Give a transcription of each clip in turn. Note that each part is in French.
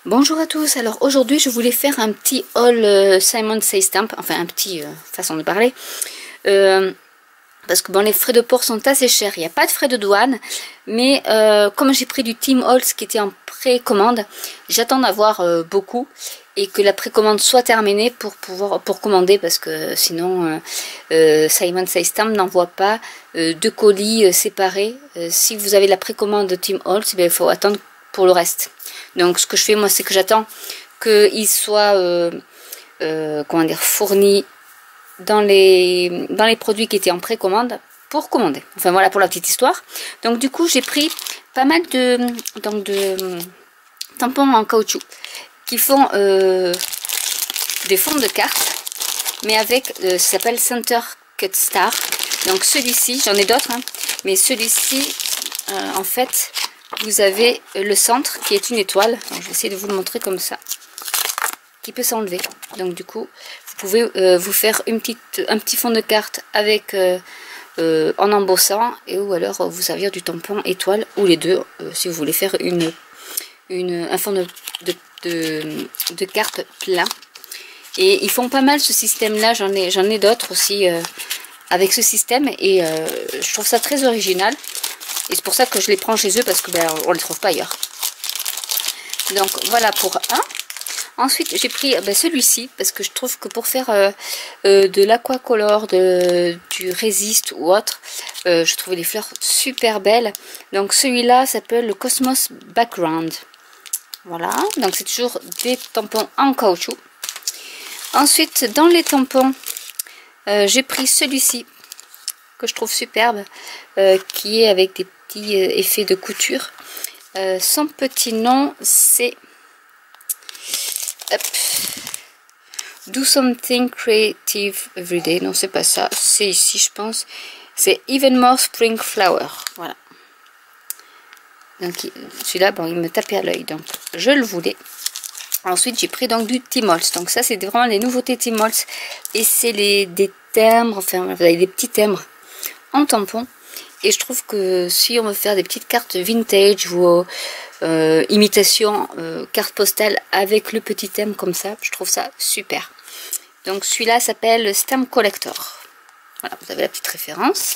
Bonjour à tous, alors aujourd'hui je voulais faire un petit haul Simon Says Stamp, enfin un petit façon de parler, parce que bon, les frais de port sont assez chers, il n'y a pas de frais de douane, mais comme j'ai pris du Tim Holtz qui était en précommande, j'attends d'avoir beaucoup et que la précommande soit terminée pour commander, parce que sinon Simon Says Stamp n'envoie pas deux colis séparés. Si vous avez la précommande de Tim Holtz, il faut attendre pour le reste. Donc ce que je fais moi, c'est que j'attends qu'il soit comment dire, fourni dans les produits qui étaient en précommande pour commander. Enfin voilà pour la petite histoire. Donc du coup j'ai pris pas mal de tampons en caoutchouc qui font des fonds de cartes, mais avec ça s'appelle Center Cut Star. Donc celui-ci, j'en ai d'autres, hein, mais celui-ci en fait vous avez le centre qui est une étoile. Alors, je vais essayer de vous le montrer comme ça, qui peut s'enlever. Donc du coup vous pouvez vous faire un petit fond de carte avec en embossant, et ou alors vous servir du tampon étoile, ou les deux si vous voulez faire un fond de carte plein. Et ils font pas mal ce système là, j'en ai d'autres aussi avec ce système, et je trouve ça très original. Et c'est pour ça que je les prends chez eux, parce que ben, on les trouve pas ailleurs. Donc voilà pour un. Ensuite j'ai pris celui-ci, parce que je trouve que pour faire de l'aquacolor, du résiste ou autre, je trouvais les fleurs super belles. Donc celui-là s'appelle le Cosmos Background. Voilà, donc c'est toujours des tampons en caoutchouc. Ensuite dans les tampons, j'ai pris celui-ci que je trouve superbe, qui est avec des petits effets de couture. Son petit nom c'est Do Something Creative Everyday. Non, c'est pas ça, c'est ici je pense, c'est Even More Spring Flower. Voilà, donc celui-là, bon, il me tapait à l'œil, donc je le voulais. Ensuite j'ai pris donc du Tim Holtz. Donc ça c'est vraiment les nouveautés Tim Holtz, et c'est des timbres, enfin vous avez des petits timbres en tampon. Et je trouve que si on veut faire des petites cartes vintage ou imitation carte postale avec le petit thème comme ça, je trouve ça super. Donc celui-là s'appelle Stamp Collector. Voilà, vous avez la petite référence.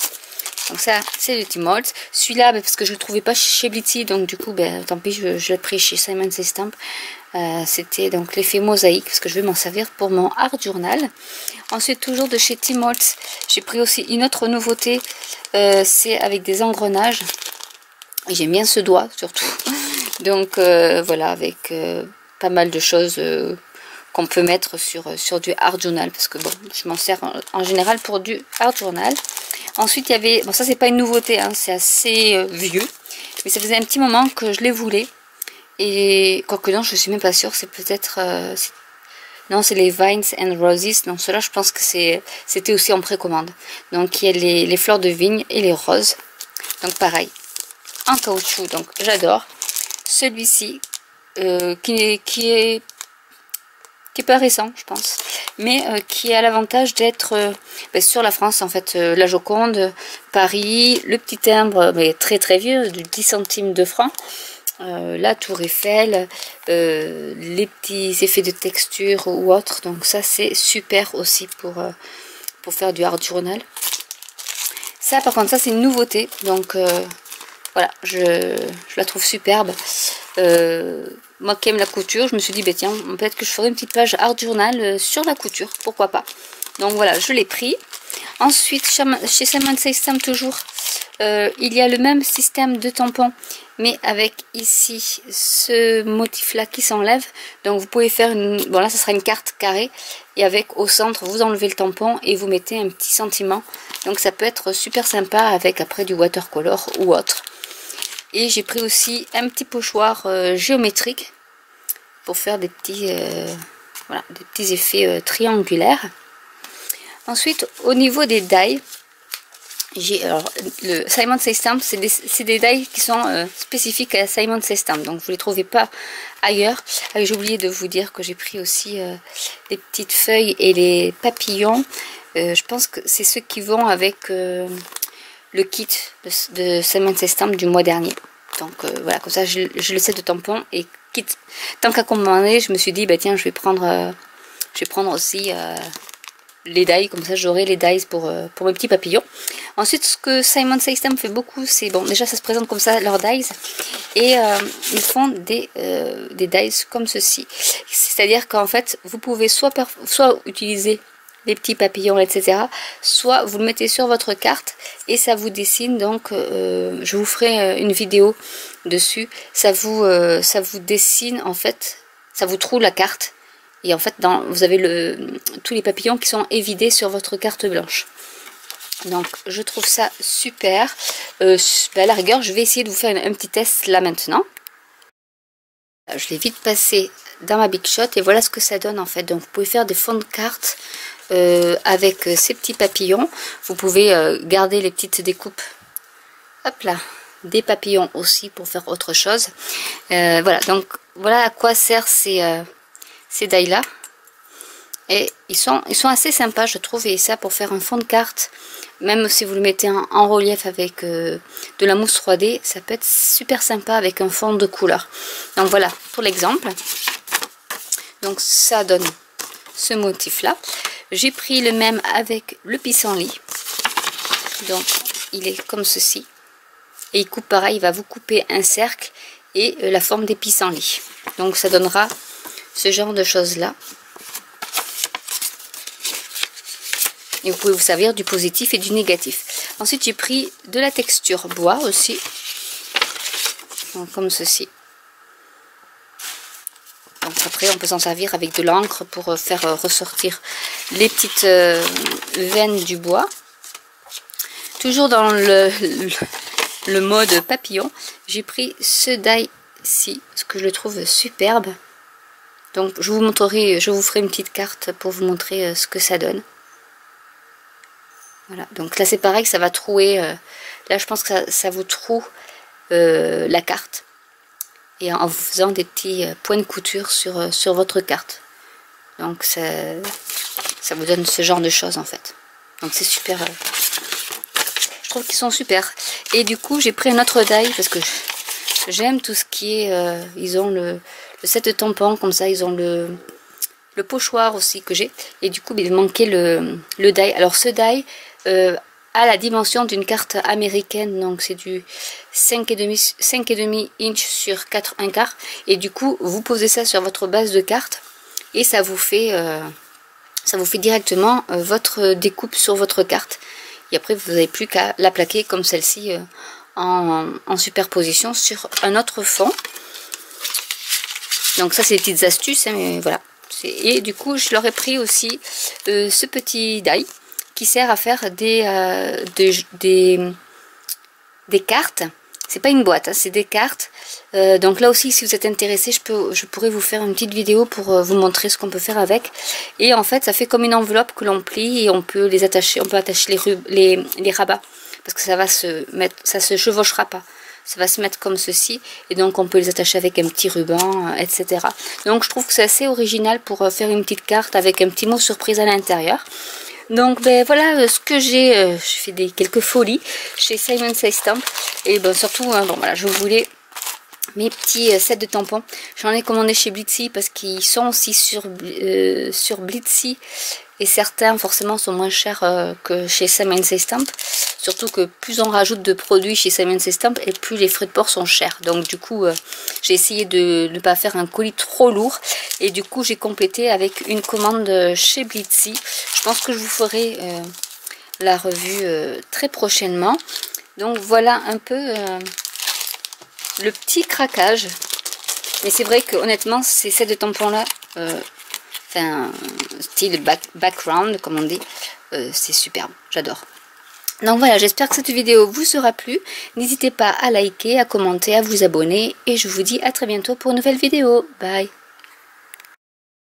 Donc ça c'est le Tim Holtz. Celui-là, parce que je ne le trouvais pas chez Blitsy, donc du coup ben, tant pis, je l'ai pris chez Simon Says Stamp. C'était donc l'effet mosaïque, parce que je vais m'en servir pour mon art journal. Ensuite toujours de chez Tim Holtz, j'ai pris aussi une autre nouveauté, c'est avec des engrenages, et j'aime bien ce doigt surtout. Donc voilà, avec pas mal de choses qu'on peut mettre sur du art journal, parce que bon, je m'en sers en général pour du art journal. Ensuite il y avait, bon ça c'est pas une nouveauté, hein, c'est assez vieux, mais ça faisait un petit moment que je les voulais. Et quoique non, je suis même pas sûre, c'est peut-être non, c'est les Vines and Roses. Non, cela je pense que c'était aussi en précommande. Donc il y a les fleurs de vigne et les roses. Donc pareil, en caoutchouc, donc j'adore. Celui-ci qui est pas récent je pense, mais qui a l'avantage d'être sur la France en fait, la Joconde, Paris, le petit timbre mais très très vieux, du 10 centimes de francs. La tour Eiffel, les petits effets de texture ou autres. Donc ça c'est super aussi pour faire du art journal. Ça par contre, ça c'est une nouveauté, donc voilà, je la trouve superbe. Moi qui aime la couture, je me suis dit bah, tiens, peut-être que je ferai une petite page art journal sur la couture, pourquoi pas. Donc voilà, je l'ai pris. Ensuite chez Simon Says Stamp toujours, il y a le même système de tampons, mais avec ici ce motif là qui s'enlève. Donc vous pouvez faire bon là ça sera une carte carrée, et avec au centre vous enlevez le tampon et vous mettez un petit sentiment. Donc ça peut être super sympa avec après du watercolor ou autre. Et j'ai pris aussi un petit pochoir géométrique pour faire des petits voilà, des petits effets triangulaires. Ensuite au niveau des die, alors le Simon Says Stamp, c'est des die qui sont spécifiques à Simon Says Stamp, donc vous les trouvez pas ailleurs. J'ai oublié de vous dire que j'ai pris aussi les petites feuilles et les papillons. Je pense que c'est ceux qui vont avec le kit de Simon Says Stamp du mois dernier. Donc voilà, comme ça j'ai le set de tampons, et quitte, tant qu'à commander, je me suis dit, bah tiens, je vais prendre aussi les dies, comme ça j'aurai les dies pour mes petits papillons. Ensuite, ce que Simon Says Stamp fait beaucoup, c'est, bon, déjà ça se présente comme ça, leurs dies, et ils font des dies comme ceci. C'est-à-dire qu'en fait, vous pouvez soit utiliser les petits papillons, etc., soit vous le mettez sur votre carte et ça vous dessine. Donc je vous ferai une vidéo dessus. Ça vous dessine, en fait, ça vous troue la carte. Et en fait, vous avez tous les papillons qui sont évidés sur votre carte blanche. Donc, je trouve ça super. À la rigueur, je vais essayer de vous faire un petit test là maintenant. Je l'ai vite passé dans ma Big Shot et voilà ce que ça donne en fait. Donc, vous pouvez faire des fonds de cartes avec ces petits papillons. Vous pouvez garder les petites découpes. Hop là, des papillons aussi pour faire autre chose. Voilà, donc voilà à quoi servent ces dies là, et ils sont assez sympas je trouve, et ça pour faire un fond de carte, même si vous le mettez en relief avec de la mousse 3D, ça peut être super sympa avec un fond de couleur. Donc voilà pour l'exemple. Donc ça donne ce motif là. J'ai pris le même avec le pissenlit, donc il est comme ceci, et il coupe pareil, il va vous couper un cercle et la forme des pissenlits, donc ça donnera ce genre de choses là, et vous pouvez vous servir du positif et du négatif. Ensuite j'ai pris de la texture bois aussi, donc comme ceci. Donc après on peut s'en servir avec de l'encre pour faire ressortir les petites veines du bois. Toujours dans le mode papillon, j'ai pris ce die-ci parce que je le trouve superbe. Donc je vous montrerai, je vous ferai une petite carte pour vous montrer ce que ça donne. Voilà, donc là c'est pareil, ça va trouer, là je pense que ça vous troue la carte. Et en vous faisant des petits points de couture sur votre carte. Donc ça vous donne ce genre de choses en fait. Donc c'est super, je trouve qu'ils sont super. Et du coup j'ai pris un autre die parce que j'aime tout ce qui est, ils ont le set de tampons comme ça, ils ont le pochoir aussi que j'ai, et du coup il manquait le die. Alors ce die a la dimension d'une carte américaine, donc c'est du 5,5 inch sur 4,1/4, et du coup vous posez ça sur votre base de carte et ça vous fait directement votre découpe sur votre carte, et après vous n'avez plus qu'à la plaquer comme celle-ci en superposition sur un autre fond. Donc ça c'est des petites astuces, hein, mais voilà. Et du coup je leur ai pris aussi ce petit die qui sert à faire des cartes. C'est pas une boîte, hein, c'est des cartes. Donc là aussi si vous êtes intéressé, je pourrais vous faire une petite vidéo pour vous montrer ce qu'on peut faire avec. Et en fait ça fait comme une enveloppe que l'on plie et on peut les attacher, on peut attacher les rabats. Parce que ça va se mettre, ça se chevauchera pas. Ça va se mettre comme ceci, et donc on peut les attacher avec un petit ruban, etc. Donc je trouve que c'est assez original pour faire une petite carte avec un petit mot surprise à l'intérieur. Donc ben voilà ce que j'ai fait quelques folies chez Simon Says Stamp, et ben surtout bon voilà, je voulais mes petits sets de tampons. J'en ai commandé chez Blitsy parce qu'ils sont aussi sur Blitsy, et certains forcément sont moins chers que chez Simon Says Stamp. Surtout que plus on rajoute de produits chez Simon Says Stamp et plus les frais de port sont chers. Donc du coup j'ai essayé de ne pas faire un colis trop lourd, et du coup j'ai complété avec une commande chez Blitsy. Je pense que je vous ferai la revue très prochainement. Donc voilà un peu le petit craquage. Mais c'est vrai que honnêtement ces sets de tampons là, enfin style background comme on dit, c'est superbe, j'adore. Donc voilà, j'espère que cette vidéo vous sera plu. N'hésitez pas à liker, à commenter, à vous abonner, et je vous dis à très bientôt pour une nouvelle vidéo. Bye!